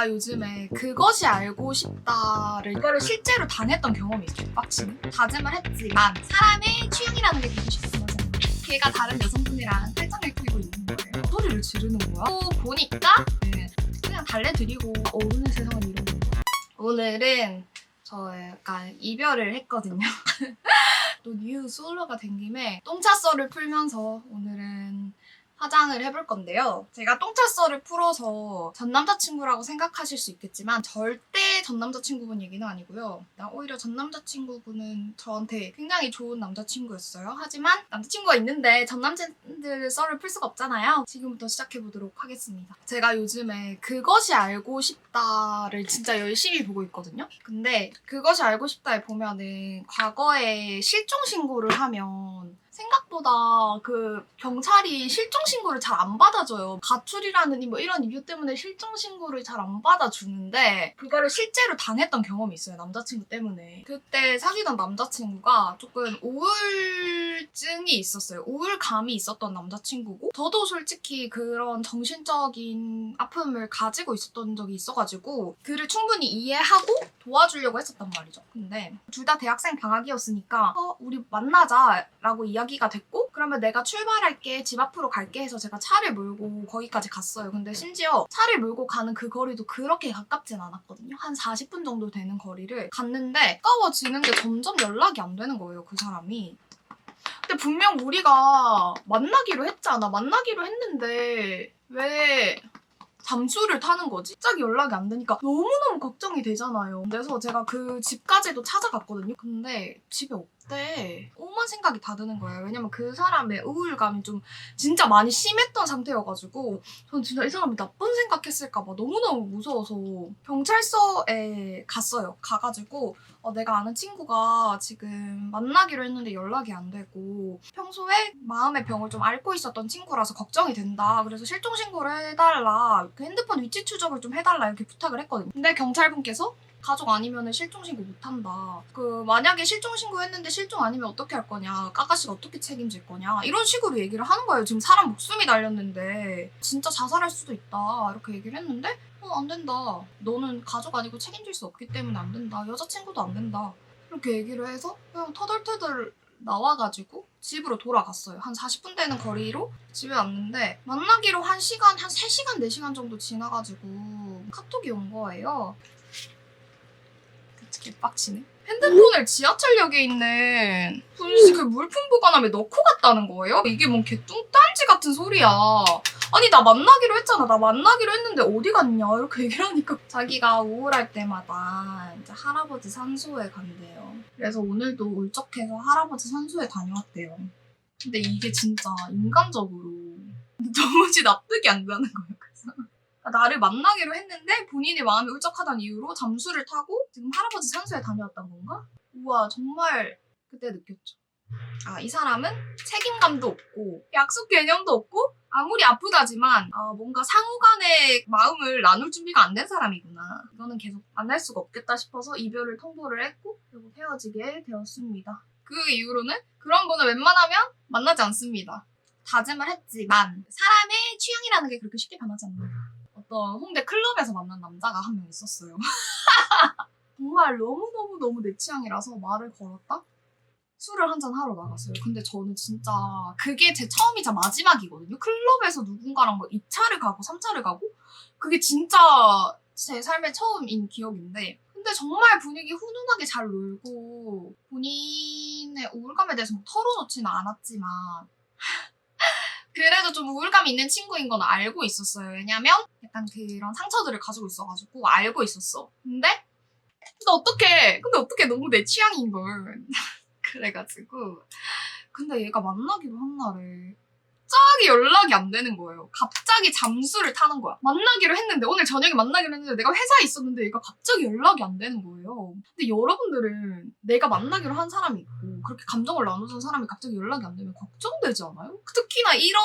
제가 요즘에 그것이 알고 싶다를 이거를 실제로 당했던 경험이 있어요. 빡치는. 다짐을 했지만 사람의 취향이라는 게 되게 쉽게 맞아요. 걔가 다른 여성분이랑 팔짱을 끼고 있는 거예요. 소리를 지르는 거야. 또 보니까 그냥 달래드리고 어른의 세상은 이런 거야. 오늘은 저 약간 이별을 했거든요. 또 뉴 솔로가 된 김에 똥차썰을 풀면서 오늘은 화장을 해볼 건데요. 제가 똥차썰을 풀어서 전 남자친구라고 생각하실 수 있겠지만 절대 전 남자친구분 얘기는 아니고요. 오히려 전 남자친구분은 저한테 굉장히 좋은 남자친구였어요. 하지만 남자친구가 있는데 전 남친들 썰을 풀 수가 없잖아요. 지금부터 시작해보도록 하겠습니다. 제가 요즘에 그것이 알고 싶다를 진짜 열심히 보고 있거든요. 근데 그것이 알고 싶다에 보면은 과거에 실종 신고를 하면 생각보다 그 경찰이 실종 신고를 잘 안 받아줘요. 가출이라는 뭐 이런 이유 때문에 실종 신고를 잘 안 받아주는데 그거를 실제로 당했던 경험이 있어요. 남자친구 때문에. 그때 사귀던 남자친구가 조금 우울증이 있었어요. 우울감이 있었던 남자친구고 저도 솔직히 그런 정신적인 아픔을 가지고 있었던 적이 있어가지고 그를 충분히 이해하고 도와주려고 했었단 말이죠. 근데 둘 다 대학생 방학이었으니까 우리 만나자라고 이야기가 됐고 그러면 내가 출발할게, 집 앞으로 갈게 해서 제가 차를 몰고 거기까지 갔어요. 근데 심지어 차를 몰고 가는 그 거리도 그렇게 가깝진 않았거든요. 한 40분 정도 되는 거리를 갔는데 가까워지는데 점점 연락이 안 되는 거예요, 그 사람이. 근데 분명 우리가 만나기로 했잖아. 만나기로 했는데 왜 잠수를 타는 거지? 갑자기 연락이 안 되니까 너무너무 걱정이 되잖아요. 그래서 제가 그 집까지도 찾아갔거든요. 근데 집에 없대. 오만 생각이 다 드는 거예요. 왜냐면 그 사람의 우울감이 좀 진짜 많이 심했던 상태여가지고 전 진짜 이 사람이 나쁜 생각했을까 봐 너무너무 무서워서 경찰서에 갔어요. 가가지고 내가 아는 친구가 지금 만나기로 했는데 연락이 안 되고 평소에 마음의 병을 좀 앓고 있었던 친구라서 걱정이 된다. 그래서 실종신고를 해달라. 그 핸드폰 위치 추적을 좀 해달라 이렇게 부탁을 했거든요. 근데 경찰분께서 가족 아니면 실종신고 못한다. 만약에 실종신고 했는데 실종 아니면 어떻게 할 거냐. 까까씨가 어떻게 책임질 거냐. 이런 식으로 얘기를 하는 거예요. 지금 사람 목숨이 달렸는데 진짜 자살할 수도 있다. 이렇게 얘기를 했는데 안 된다. 너는 가족 아니고 책임질 수 없기 때문에 안 된다. 여자친구도 안 된다. 이렇게 얘기를 해서 그냥 터덜터덜 나와가지고 집으로 돌아갔어요. 한 40분 되는 거리로 집에 왔는데 만나기로 한 시간, 한 3시간, 4시간 정도 지나가지고 카톡이 온 거예요. 개빡치네. 핸드폰을 지하철역에 있는 분식 그 물품 보관함에 넣고 갔다는 거예요? 이게 뭔 개뚱딴지 같은 소리야. 아니 나 만나기로 했잖아. 나 만나기로 했는데 어디 갔냐 이렇게 얘기를 하니까 자기가 우울할 때마다 이제 할아버지 산소에 간대요. 그래서 오늘도 울적해서 할아버지 산소에 다녀왔대요. 근데 이게 진짜 인간적으로 도무지 납득이 안 가는 거예요. 그래서 나를 만나기로 했는데 본인의 마음이 울적하다는 이유로 잠수를 타고 지금 할아버지 산소에 다녀왔단 건가? 우와 정말 그때 느꼈죠. 이 사람은 책임감도 없고 약속 개념도 없고 아무리 아프다지만 뭔가 상호 간의 마음을 나눌 준비가 안 된 사람이구나. 이거는 계속 만날 수가 없겠다 싶어서 이별을 통보를 했고 결국 헤어지게 되었습니다. 그 이후로는 그런 거는 웬만하면 만나지 않습니다. 다짐을 했지만 사람의 취향이라는 게 그렇게 쉽게 변하지 않는다. 어떤 홍대 클럽에서 만난 남자가 한 명 있었어요. 정말 너무너무 내 취향이라서 말을 걸었다? 술을 한잔 하러 나갔어요. 근데 저는 진짜 그게 제 처음이자 마지막이거든요. 클럽에서 누군가랑 2차를 가고 3차를 가고 그게 진짜 제 삶의 처음인 기억인데 근데 정말 분위기 훈훈하게 잘 놀고 본인의 우울감에 대해서 털어놓지는 않았지만 그래도 좀 우울감이 있는 친구인 건 알고 있었어요. 왜냐면 약간 그런 상처들을 가지고 있어가지고 알고 있었어. 근데 어떻게 너무 내 취향인 걸. 그래가지고 근데 얘가 만나기로 한 날에 갑자기 연락이 안 되는 거예요. 갑자기 잠수를 타는 거야. 만나기로 했는데 오늘 저녁에 만나기로 했는데 내가 회사에 있었는데 얘가 갑자기 연락이 안 되는 거예요. 근데 여러분들은 내가 만나기로 한 사람이 있고 그렇게 감정을 나누던 사람이 갑자기 연락이 안 되면 걱정되지 않아요? 특히나 이런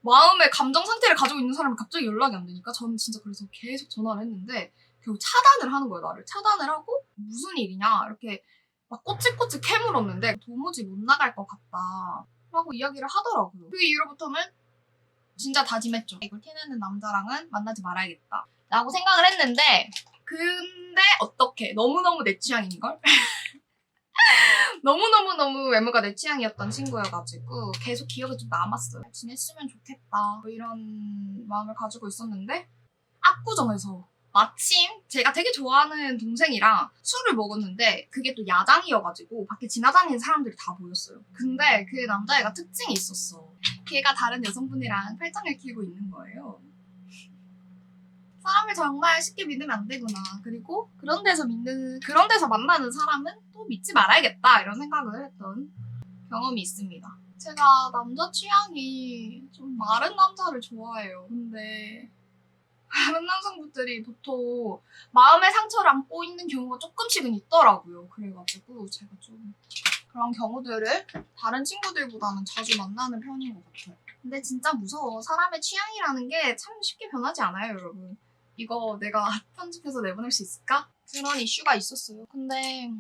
마음의 감정 상태를 가지고 있는 사람이 갑자기 연락이 안 되니까 저는 진짜 그래서 계속 전화를 했는데 결국 차단을 하는 거예요. 나를 차단을 하고 무슨 일이냐 이렇게 막 꼬치꼬치 캐물었는데 도무지 못 나갈 것 같다 라고 이야기를 하더라고요. 그 이후로부터는 진짜 다짐했죠. 이걸 티내는 남자랑은 만나지 말아야겠다. 라고 생각을 했는데 근데 어떡해. 너무너무 내 취향인걸? 너무너무너무 외모가 내 취향이었던 친구여가지고 계속 기억에 좀 남았어요. 지냈으면 좋겠다 뭐 이런 마음을 가지고 있었는데 압구정에서 마침 제가 되게 좋아하는 동생이랑 술을 먹었는데 그게 또 야장이어가지고 밖에 지나다니는 사람들이 다 보였어요. 근데 그 남자애가 특징이 있었어. 걔가 다른 여성분이랑 팔짱을 끼고 있는 거예요. 사람을 정말 쉽게 믿으면 안 되구나. 그리고 그런 데서 만나는 사람은 또 믿지 말아야겠다 이런 생각을 했던 경험이 있습니다. 제가 남자 취향이 좀 마른 남자를 좋아해요. 근데 다른 남성분들이 보통 마음의 상처를 안고 있는 경우가 조금씩은 있더라고요. 그래가지고 제가 좀 그런 경우들을 다른 친구들보다는 자주 만나는 편인 것 같아요. 근데 진짜 무서워. 사람의 취향이라는 게 참 쉽게 변하지 않아요, 여러분. 이거 내가 편집해서 내보낼 수 있을까? 그런 이슈가 있었어요. 근데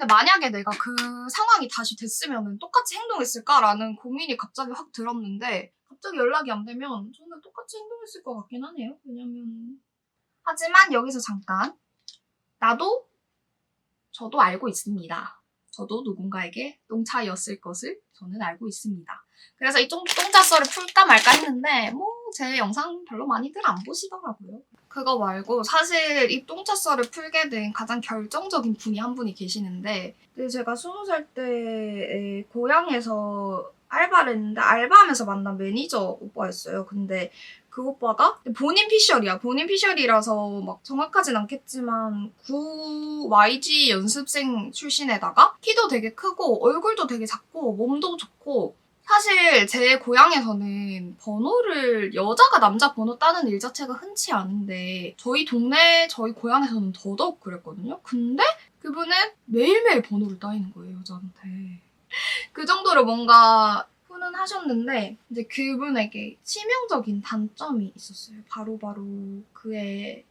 만약에 내가 그 상황이 다시 됐으면 똑같이 행동했을까라는 고민이 갑자기 확 들었는데 갑자기 연락이 안 되면 저는 똑같이 행동했을 것 같긴 하네요. 왜냐면 하지만 여기서 잠깐 저도 알고 있습니다. 저도 누군가에게 똥차였을 것을 저는 알고 있습니다. 그래서 이 똥차 썰을 풀까 말까 했는데 제 영상 별로 많이들 안 보시더라고요. 그거 말고 사실 이 똥차 썰을 풀게 된 가장 결정적인 분이 한 분이 계시는데 제가 20살 때 고향에서 알바를 했는데 알바하면서 만난 매니저 오빠였어요. 근데 그 오빠가 본인 피셜이야. 본인 피셜이라서 막 정확하진 않겠지만 YG 연습생 출신에다가 키도 되게 크고 얼굴도 되게 작고 몸도 좋고 사실 제 고향에서는 여자가 남자 번호 따는 일 자체가 흔치 않은데 저희 고향에서는 더더욱 그랬거든요. 근데 그분은 매일매일 번호를 따이는 거예요, 여자한테. 그 정도로 뭔가 훈훈하셨는데 이제 그분에게 치명적인 단점이 있었어요. 바로바로 그의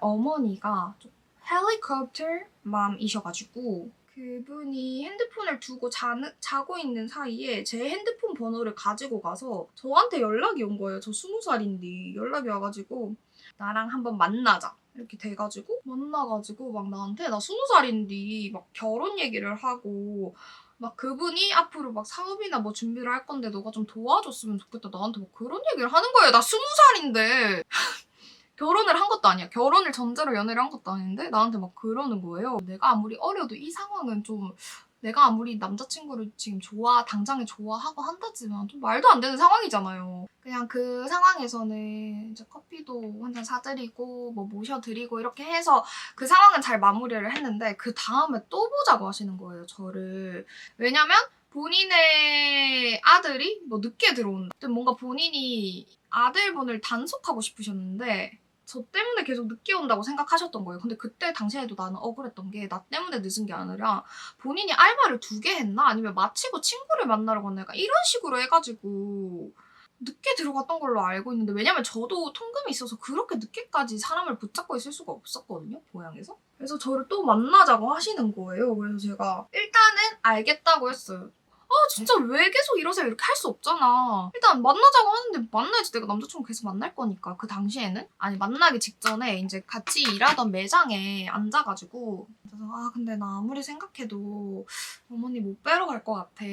어머니가 좀 헬리콥터 맘이셔가지고 그분이 핸드폰을 두고 자고 있는 사이에 제 핸드폰 번호를 가지고 가서 저한테 연락이 온 거예요. 저 20살인데 연락이 와가지고 나랑 한번 만나자. 이렇게 돼가지고 만나가지고 막 나한테 나 20살인데 막 결혼 얘기를 하고 막 그분이 앞으로 막 사업이나 뭐 준비를 할 건데 너가 좀 도와줬으면 좋겠다. 나한테 막 그런 얘기를 하는 거예요. 나 20살인데. 결혼을 한 것도 아니야. 결혼을 전제로 연애를 한 것도 아닌데 나한테 막 그러는 거예요. 내가 아무리 어려도 이 상황은 좀 내가 아무리 남자친구를 지금 당장에 좋아하고 한다지만 좀 말도 안 되는 상황이잖아요. 그냥 그 상황에서는 이제 커피도 한 잔 사드리고 뭐 모셔드리고 이렇게 해서 그 상황은 잘 마무리를 했는데 그 다음에 또 보자고 하시는 거예요, 저를. 왜냐면 본인의 아들이 뭐 늦게 들어온다. 뭔가 본인이 아들분을 단속하고 싶으셨는데 저 때문에 계속 늦게 온다고 생각하셨던 거예요. 근데 그때 당시에도 나는 억울했던 게 나 때문에 늦은 게 아니라 본인이 알바를 2개 했나? 아니면 마치고 친구를 만나러 갔나? 약간 이런 식으로 해가지고 늦게 들어갔던 걸로 알고 있는데 왜냐면 저도 통금이 있어서 그렇게 늦게까지 사람을 붙잡고 있을 수가 없었거든요. 고향에서. 그래서 저를 또 만나자고 하시는 거예요. 그래서 제가 일단은 알겠다고 했어요. 진짜 왜 계속 이러세요? 이렇게 할 수 없잖아. 일단 만나자고 하는데 만나야지. 내가 남자친구 계속 만날 거니까. 그 당시에는. 아니 만나기 직전에 이제 같이 일하던 매장에 앉아가지고 그래서 근데 나 아무리 생각해도 어머니 못 뵈러 갈 것 같아.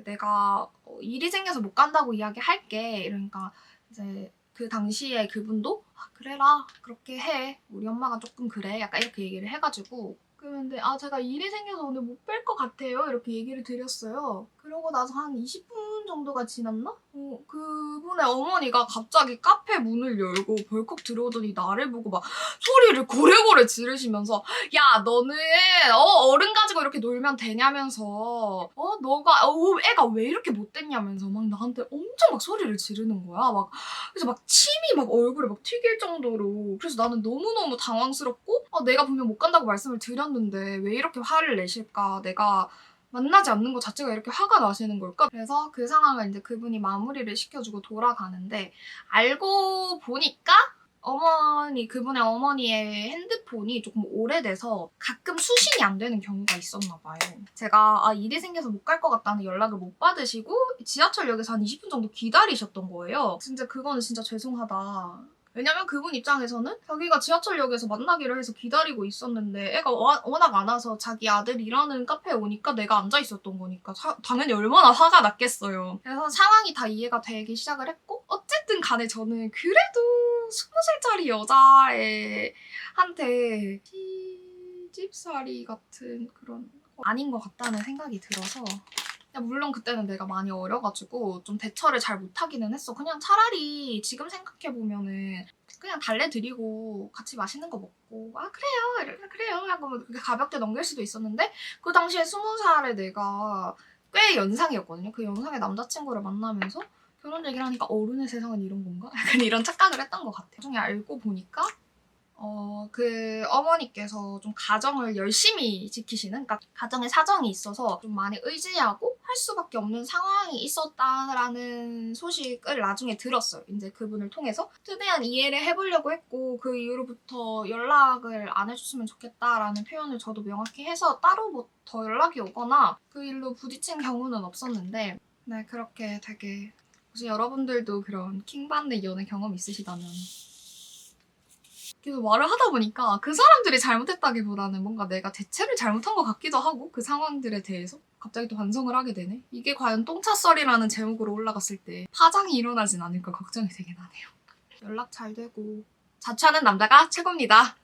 내가 일이 생겨서 못 간다고 이야기할게. 이러니까 이제 그 당시에 그분도 그래라 그렇게 해. 우리 엄마가 조금 그래. 약간 이렇게 얘기를 해가지고 근데 제가 일이 생겨서 오늘 못 뵐 것 같아요. 이렇게 얘기를 드렸어요. 그러고 나서 한 20분 정도가 지났나? 그분의 어머니가 갑자기 카페 문을 열고 벌컥 들어오더니 나를 보고 막 소리를 고래고래 지르시면서 야 너는 어른 가지고 이렇게 놀면 되냐면서 너가 애가 왜 이렇게 못됐냐면서 막 나한테 엄청 막 소리를 지르는 거야. 막 그래서 막 침이 막 얼굴에 막 튀길 정도로 그래서 나는 너무너무 당황스럽고 내가 분명 못 간다고 말씀을 드렸는데 왜 이렇게 화를 내실까? 내가 만나지 않는 것 자체가 이렇게 화가 나시는 걸까? 그래서 그 상황을 이제 그분이 마무리를 시켜주고 돌아가는데 알고 보니까 그분의 어머니의 핸드폰이 조금 오래돼서 가끔 수신이 안 되는 경우가 있었나 봐요. 제가 일이 생겨서 못 갈 것 같다는 연락을 못 받으시고 지하철역에서 한 20분 정도 기다리셨던 거예요. 진짜 그거는 진짜 죄송하다. 왜냐면 그분 입장에서는 자기가 지하철역에서 만나기로 해서 기다리고 있었는데 애가 워낙 안 와서 자기 아들이 일하는 카페에 오니까 내가 앉아 있었던 거니까 당연히 얼마나 화가 났겠어요. 그래서 상황이 다 이해가 되기 시작을 했고 어쨌든 간에 저는 그래도 20살짜리 여자애한테 시집살이 같은 그런 거 아닌 것 같다는 생각이 들어서 물론 그때는 내가 많이 어려가지고 좀 대처를 잘 못하기는 했어. 그냥 차라리 지금 생각해보면은 그냥 달래드리고 같이 맛있는 거 먹고 아 그래요 하고 가볍게 넘길 수도 있었는데 그 당시에 20살에 내가 꽤 연상이었거든요. 그 연상의 남자친구를 만나면서 결혼 얘기를 하니까 어른의 세상은 이런 건가? 약간 이런 착각을 했던 것 같아요. 나중에 알고 보니까 그 어머니께서 좀 가정을 열심히 지키시는, 그러니까 가정에 사정이 있어서 좀 많이 의지하고 할 수밖에 없는 상황이 있었다라는 소식을 나중에 들었어요. 이제 그분을 통해서 최대한 이해를 해보려고 했고 그 이후로부터 연락을 안 해줬으면 좋겠다라는 표현을 저도 명확히 해서 따로 뭐 더 연락이 오거나 그 일로 부딪힌 경우는 없었는데 네, 그렇게 되게 혹시 여러분들도 그런 킹받는 연애 경험 있으시다면 계속 말을 하다 보니까 그 사람들이 잘못했다기보다는 뭔가 내가 대체를 잘못한 것 같기도 하고 그 상황들에 대해서 갑자기 또 반성을 하게 되네. 이게 과연 똥차썰이라는 제목으로 올라갔을 때 파장이 일어나진 않을까 걱정이 되긴 하네요. 연락 잘 되고 자취하는 남자가 최고입니다.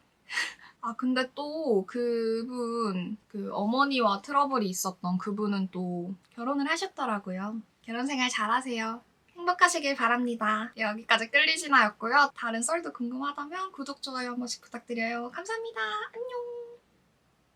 아 근데 또 그분 그 어머니와 트러블이 있었던 그분은 또 결혼을 하셨더라고요. 결혼 생활 잘하세요. 행복하시길 바랍니다. 여기까지 끌리시나였고요. 다른 썰도 궁금하다면 구독, 좋아요 한 번씩 부탁드려요. 감사합니다. 안녕.